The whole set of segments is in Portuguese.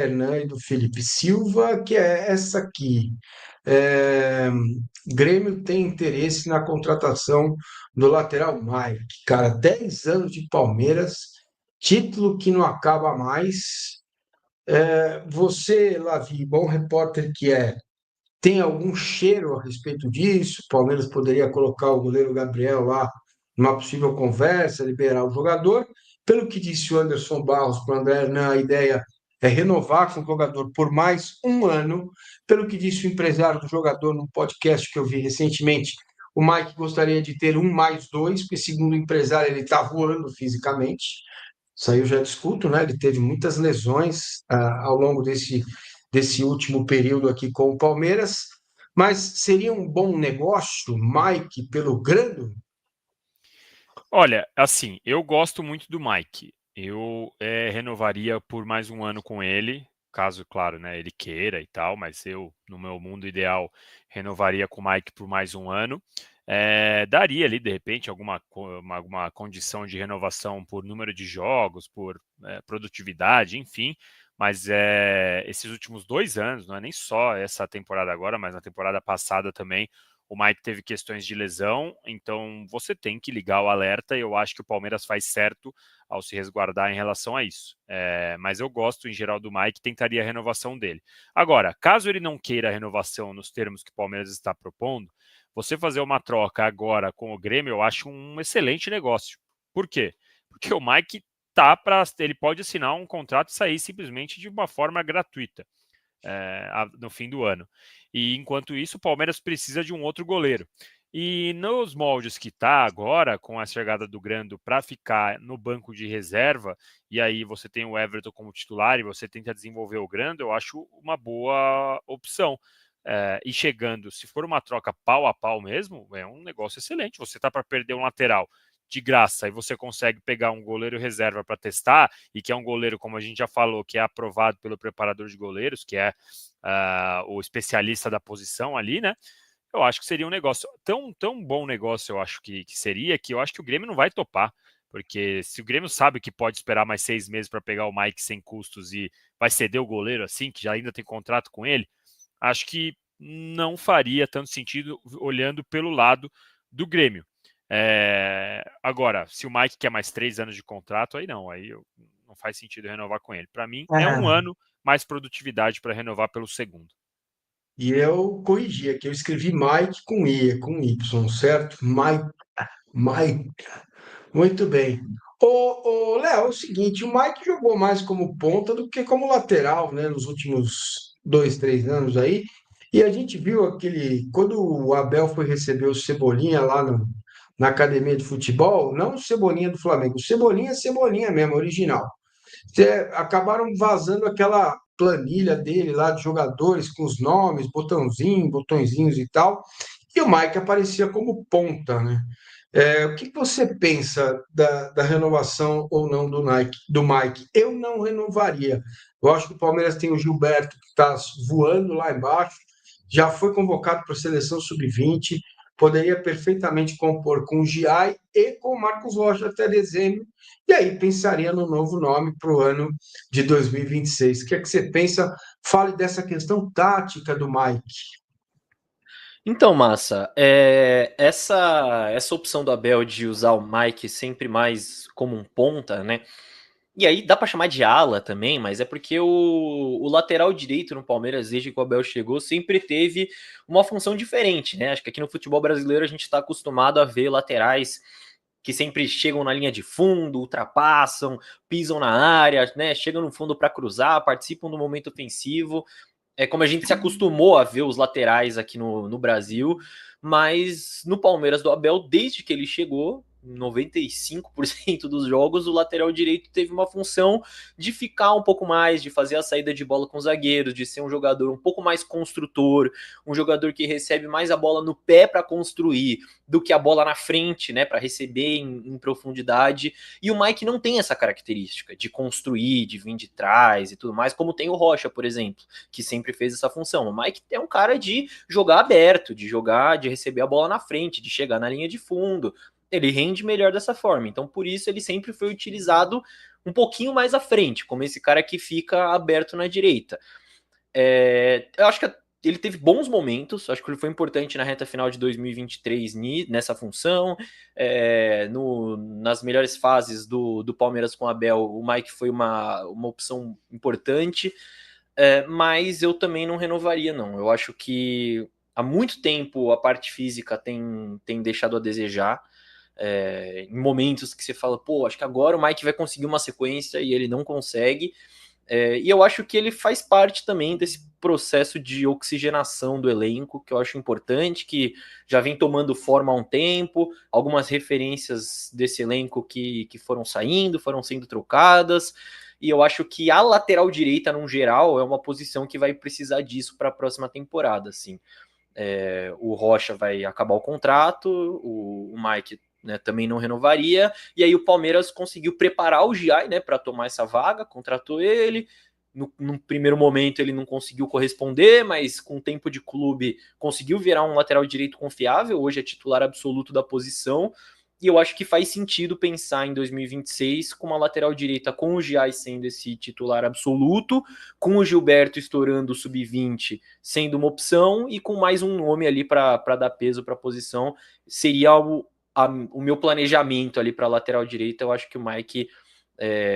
Hernan e do Felipe Silva, que é essa aqui. É, Grêmio tem interesse na contratação do lateral Mike. Cara, 10 anos de Palmeiras, título que não acaba mais. Você, Lavi, bom repórter que é, tem algum cheiro a respeito disso? O Palmeiras poderia colocar o goleiro Gabriel lá numa possível conversa, liberar o jogador. Pelo que disse o Anderson Barros para o André Hernan, a ideia é renovar com o jogador por mais um ano. Pelo que disse o empresário do jogador num podcast que eu vi recentemente, o Mike gostaria de ter um mais dois, porque, segundo o empresário, ele está voando fisicamente. Isso aí eu já discuto, né? Ele teve muitas lesões ao longo desse último período aqui com o Palmeiras, mas seria um bom negócio, Mike, pelo Grando? Olha, assim, eu gosto muito do Mike. Eu renovaria por mais um ano com ele, caso, claro, né, ele queira e tal, mas eu, no meu mundo ideal, renovaria com o Mike por mais um ano. Daria ali, de repente, alguma condição de renovação por número de jogos, por produtividade, enfim. Mas esses últimos 2 anos, não é nem só essa temporada agora, mas na temporada passada também, o Mike teve questões de lesão, então você tem que ligar o alerta e eu acho que o Palmeiras faz certo ao se resguardar em relação a isso. Mas eu gosto, em geral, do Mike, tentaria a renovação dele. Agora, caso ele não queira a renovação nos termos que o Palmeiras está propondo, você fazer uma troca agora com o Grêmio, eu acho um excelente negócio. Por quê? Porque o Mike ele pode assinar um contrato e sair simplesmente de uma forma gratuita no fim do ano. E enquanto isso, o Palmeiras precisa de um outro goleiro. E nos moldes que está agora, com a chegada do Grando para ficar no banco de reserva, e aí você tem o Everton como titular e você tenta desenvolver o Grando, eu acho uma boa opção. E chegando, se for uma troca pau a pau mesmo, é um negócio excelente. Você está para perder um lateral de graça e você consegue pegar um goleiro reserva para testar, e que é um goleiro, como a gente já falou, que é aprovado pelo preparador de goleiros, que é o especialista da posição ali, né? Eu acho que seria um negócio tão bom negócio, eu acho que seria, que eu acho que o Grêmio não vai topar. Porque se o Grêmio sabe que pode esperar mais 6 meses para pegar o Mike sem custos e vai ceder o goleiro assim, que já ainda tem contrato com ele, acho que não faria tanto sentido olhando pelo lado do Grêmio. Agora, se o Mike quer mais 3 anos de contrato, aí não, não faz sentido renovar com ele. Para mim, é um É. ano mais produtividade para renovar pelo segundo. E eu corrigi aqui, eu escrevi Mike com I, com Y, certo? Mike. Muito bem. Léo, é o seguinte, o Mike jogou mais como ponta do que como lateral, né, nos últimos 2, 3 anos aí. E a gente viu quando o Abel foi receber o Cebolinha lá na academia de futebol, não o Cebolinha do Flamengo, o Cebolinha, Cebolinha mesmo, original. Acabaram vazando aquela planilha dele lá de jogadores com os nomes, botõezinhos e tal. E o Mike aparecia como ponta, né? O que você pensa da renovação ou não do Mike? Eu não renovaria. Eu acho que o Palmeiras tem o Gilberto, que está voando lá embaixo, já foi convocado para a seleção sub-20, poderia perfeitamente compor com o Giai e com o Marcos Rocha até dezembro, e aí pensaria no novo nome para o ano de 2026. O que é que você pensa? Fale dessa questão tática do Mike. Então, Massa, essa opção do Abel de usar o Mike sempre mais como um ponta, né? E aí dá pra chamar de ala também, mas é porque o lateral direito no Palmeiras, desde que o Abel chegou, sempre teve uma função diferente, né? Acho que aqui no futebol brasileiro a gente está acostumado a ver laterais que sempre chegam na linha de fundo, ultrapassam, pisam na área, né? Chegam no fundo para cruzar, participam do momento ofensivo. É como a gente se acostumou a ver os laterais aqui no Brasil, mas no Palmeiras do Abel, desde que ele chegou, 95% dos jogos, o lateral direito teve uma função de ficar um pouco mais, de fazer a saída de bola com os zagueiros, de ser um jogador um pouco mais construtor, um jogador que recebe mais a bola no pé para construir do que a bola na frente, né, para receber em profundidade. E o Mike não tem essa característica de construir, de vir de trás e tudo mais, como tem o Rocha, por exemplo, que sempre fez essa função. O Mike é um cara de jogar aberto, de jogar, de receber a bola na frente, de chegar na linha de fundo. ele rende melhor dessa forma. Então, por isso, ele sempre foi utilizado um pouquinho mais à frente, como esse cara que fica aberto na direita. Eu acho que ele teve bons momentos, acho que ele foi importante na reta final de 2023 nessa função. Nas melhores fases do Palmeiras com o Abel, o Mike foi uma opção importante, mas eu também não renovaria, não. Eu acho que há muito tempo a parte física tem deixado a desejar. Em momentos que você fala, pô, acho que agora o Mike vai conseguir uma sequência e ele não consegue. E eu acho que ele faz parte também desse processo de oxigenação do elenco, que eu acho importante, que já vem tomando forma há um tempo, algumas referências desse elenco que foram saindo, foram sendo trocadas, e eu acho que a lateral direita, no geral, é uma posição que vai precisar disso para a próxima temporada, assim. O Rocha vai acabar o contrato, o Mike, né, também não renovaria, e aí o Palmeiras conseguiu preparar o Giai, né, para tomar essa vaga, contratou ele. No primeiro momento ele não conseguiu corresponder, mas com tempo de clube conseguiu virar um lateral direito confiável, hoje é titular absoluto da posição, e eu acho que faz sentido pensar em 2026 com uma lateral direita com o Giai sendo esse titular absoluto, com o Gilberto estourando o sub-20 sendo uma opção, e com mais um nome ali para dar peso para a posição, seria o meu planejamento ali para a lateral direita. Eu acho que o Mike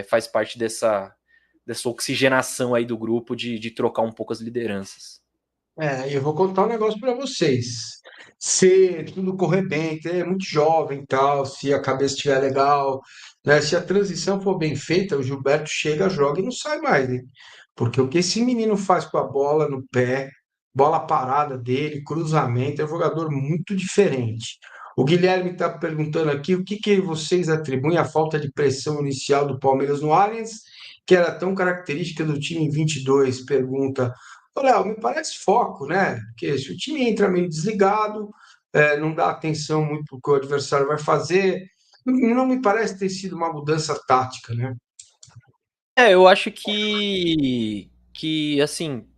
faz parte dessa oxigenação aí do grupo de trocar um pouco as lideranças. Eu vou contar um negócio para vocês. Se tudo correr bem, que é muito jovem e tal, se a cabeça estiver legal, né? Se a transição for bem feita, o Gilberto chega, joga e não sai mais, hein? Porque o que esse menino faz com a bola no pé, bola parada dele, cruzamento, é um jogador muito diferente. O Guilherme está perguntando aqui o que que vocês atribuem à falta de pressão inicial do Palmeiras no Allianz, que era tão característica do time 22. Pergunta. Ô, Léo, me parece foco, né? Porque se o time entra meio desligado, não dá atenção muito para o que o adversário vai fazer, não me parece ter sido uma mudança tática, né? Eu acho que assim,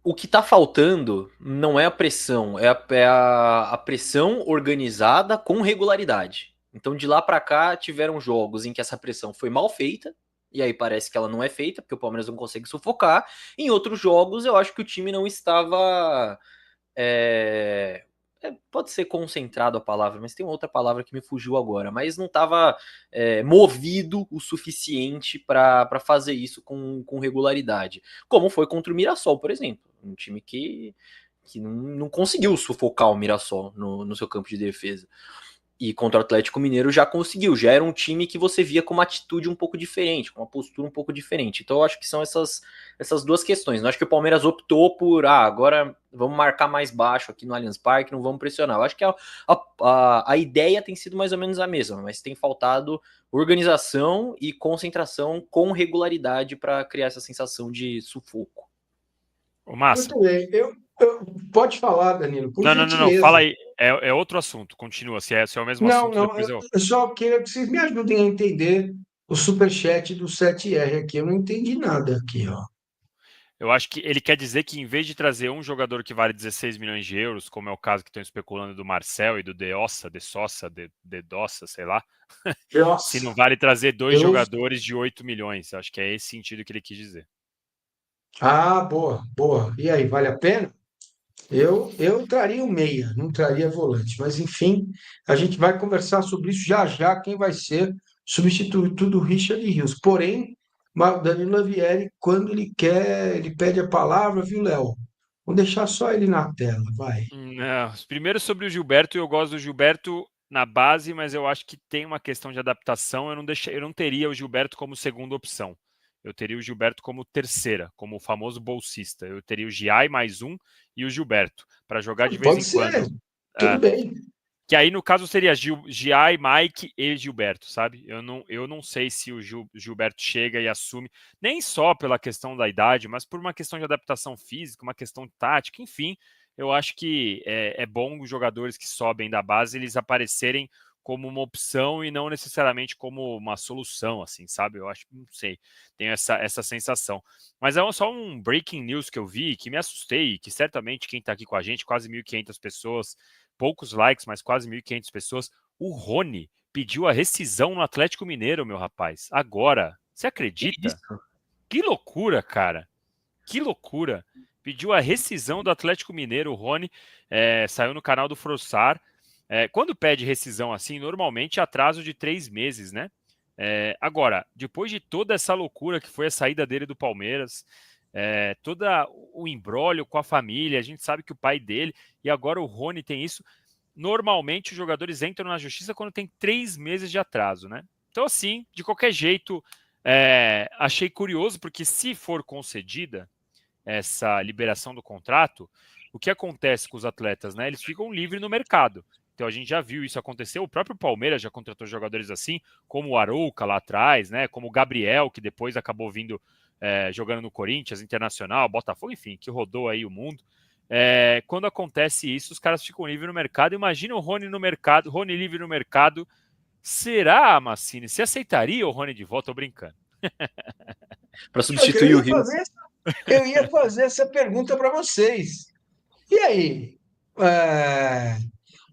o que tá faltando não é a pressão, a pressão organizada com regularidade. Então, de lá para cá, tiveram jogos em que essa pressão foi mal feita, e aí parece que ela não é feita, porque o Palmeiras não consegue sufocar. Em outros jogos, eu acho que o time não estava. é, Pode ser concentrado a palavra, mas tem outra palavra que me fugiu agora, mas não estava movido o suficiente para fazer isso com regularidade. Como foi contra o Mirassol, por exemplo. Um time que não conseguiu sufocar o Mirassol no seu campo de defesa. E contra o Atlético Mineiro já conseguiu, já era um time que você via com uma atitude um pouco diferente, com uma postura um pouco diferente. Então eu acho que são essas duas questões. Não acho que o Palmeiras optou por, agora vamos marcar mais baixo aqui no Allianz Parque, não vamos pressionar. Eu acho que a ideia tem sido mais ou menos a mesma, mas tem faltado organização e concentração com regularidade para criar essa sensação de sufoco. Ô, Massa. Muito bem. Pode falar, Danilo, por Não. Fala gentileza. aí. É outro assunto. Continua. Se é o mesmo Não, assunto, não, depois eu. eu só queria que vocês me ajudem a entender o superchat do 7R aqui. Eu não entendi nada aqui, ó. Eu acho que ele quer dizer que em vez de trazer um jogador que vale 16 milhões de euros, como é o caso que estão especulando do Marcel e do De Sossa, De Dossa, sei lá, se Nossa, não vale trazer dois eu. jogadores de 8 milhões. Acho que é esse sentido que ele quis dizer. Ah, boa, boa. E aí, vale a pena? Eu traria o meia, não traria volante. Mas, enfim, a gente vai conversar sobre isso já já, quem vai ser substituto do Richard Rios. Porém, o Danilo Lavieri, quando ele quer, ele pede a palavra, viu, Léo? Vamos deixar só ele na tela, vai. Não, primeiro sobre o Gilberto, eu gosto do Gilberto na base, mas eu acho que tem uma questão de adaptação. Eu não teria o Gilberto como segunda opção. Eu teria o Gilberto como terceira, como o famoso bolsista. Eu teria o Giai mais um e o Gilberto, para jogar de vez Pode em ser, quando. tudo É, bem. que aí, no caso, seria Giai, Mike e Gilberto, sabe? Eu não sei se o Gilberto chega e assume, nem só pela questão da idade, mas por uma questão de adaptação física, uma questão tática, enfim. Eu acho que é bom os jogadores que sobem da base eles aparecerem como uma opção e não necessariamente como uma solução, assim, sabe? Eu acho, não sei, tenho essa sensação. Mas é só um breaking news que eu vi, que me assustei, que certamente quem está aqui com a gente, quase 1.500 pessoas, poucos likes, mas quase 1.500 pessoas. O Rony pediu a rescisão no Atlético Mineiro, meu rapaz. Agora, você acredita? Que loucura, cara. Que loucura. Pediu a rescisão do Atlético Mineiro, o Rony, saiu no canal do Frossar. Quando pede rescisão assim, normalmente é atraso de 3 meses, né? Agora, depois de toda essa loucura que foi a saída dele do Palmeiras, todo o imbróglio com a família, a gente sabe que o pai dele, e agora o Rony tem isso. Normalmente os jogadores entram na justiça quando tem 3 meses de atraso, né? Então, assim, de qualquer jeito, achei curioso, porque se for concedida essa liberação do contrato, o que acontece com os atletas, né? Eles ficam livres no mercado. Então a gente já viu isso acontecer. O próprio Palmeiras já contratou jogadores assim, como o Arouca lá atrás, né? Como o Gabriel, que depois acabou vindo jogando no Corinthians, Internacional, Botafogo, enfim, que rodou aí o mundo. Quando acontece isso, os caras ficam livres no mercado. Imagina o Rony no mercado, Rony livre no mercado. Será, Massini? Você aceitaria o Rony de volta? Tô brincando. Para substituir o Rio. Eu ia fazer essa pergunta para vocês. E aí?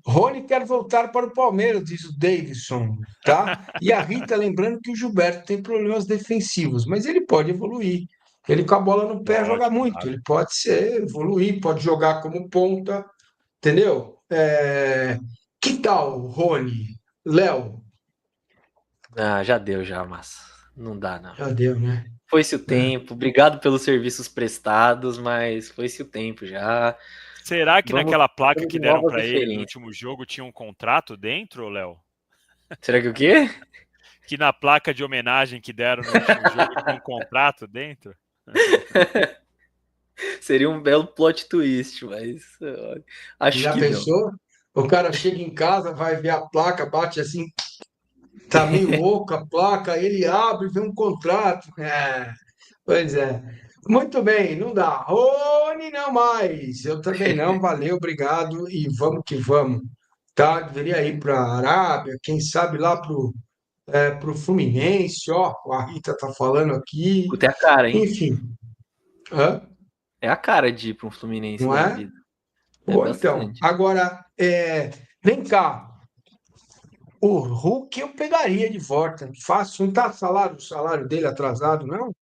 Rony quer voltar para o Palmeiras, diz o Davidson, tá? E a Rita lembrando que o Gilberto tem problemas defensivos, mas ele pode evoluir. Ele com a bola no pé joga muito. Claro. Ele pode evoluir, pode jogar como ponta, entendeu? Que tal, Rony? Léo? Já deu, já, massa. Não dá, não. Já deu, né? Foi-se o tempo. Obrigado pelos serviços prestados, mas foi-se o tempo já. Será que naquela placa que deram novas para ele no referências. último jogo tinha um contrato dentro, Léo? Será que o quê? Que na placa de homenagem que deram no último jogo tinha um contrato dentro? Seria um belo plot twist, mas acho Já que pensou? O cara chega em casa, vai ver a placa, bate assim, tá meio oco a placa, ele abre e vê um contrato. Pois é. Muito bem, não dá. Rony, não mais. Eu também não, valeu, obrigado e vamos que vamos. Tá? Deveria ir para a Arábia, quem sabe lá pro Fluminense, ó, a Rita tá falando aqui. não. Tem a cara, hein? Enfim, hã? É a cara de ir para um Fluminense Não da é? vida. Pô, então, Bastante. agora, vem cá. O Hulk eu pegaria de volta. Fácil, não tá o salário dele atrasado, não?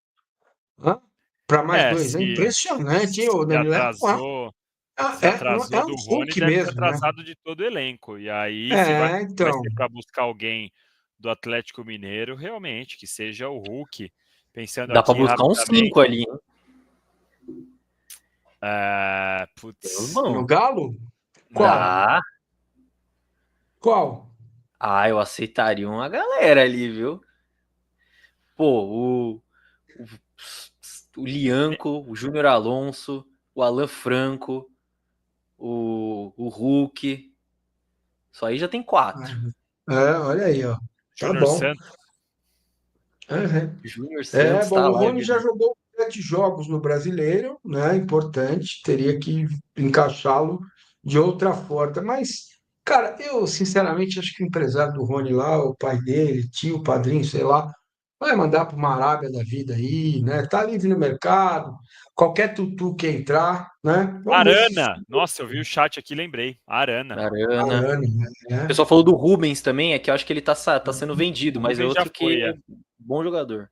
Para mais 2 é impressionante, hein, ô se Danilo? atrasou, se É atrasou um do Rony, Hulk deve ter mesmo, né? atrasado de todo o elenco. E aí, se vai Então, ser para buscar alguém do Atlético Mineiro, realmente, que seja o Hulk. Pensando Dá para aqui buscar uns 5 rapidamente. ali, hein? Putz, no Galo? Qual? Dá. Qual? Eu aceitaria uma galera ali, viu? Pô, o Lianco, o Júnior Alonso, o Alan Franco, o Hulk. Só aí já tem 4. Olha aí, ó. Tá Júnior bom. Santos. Júnior Santos Bom, tá o lá. Rony já jogou 7 jogos no Brasileiro, né? Importante, teria que encaixá-lo de outra forma. Mas, cara, eu sinceramente acho que o empresário do Rony lá, o pai dele, tio, padrinho, sei lá, vai mandar para uma Arábia da vida aí, né? Tá livre no mercado, qualquer tutu que entrar, né? Vamos ver se Arana. Nossa, eu vi o chat aqui, lembrei. Arana. Arana. Arana, O né? pessoal falou do Rubens também, é que eu acho que ele tá sendo vendido, O mas é Rubens já outro que foi, é bom jogador.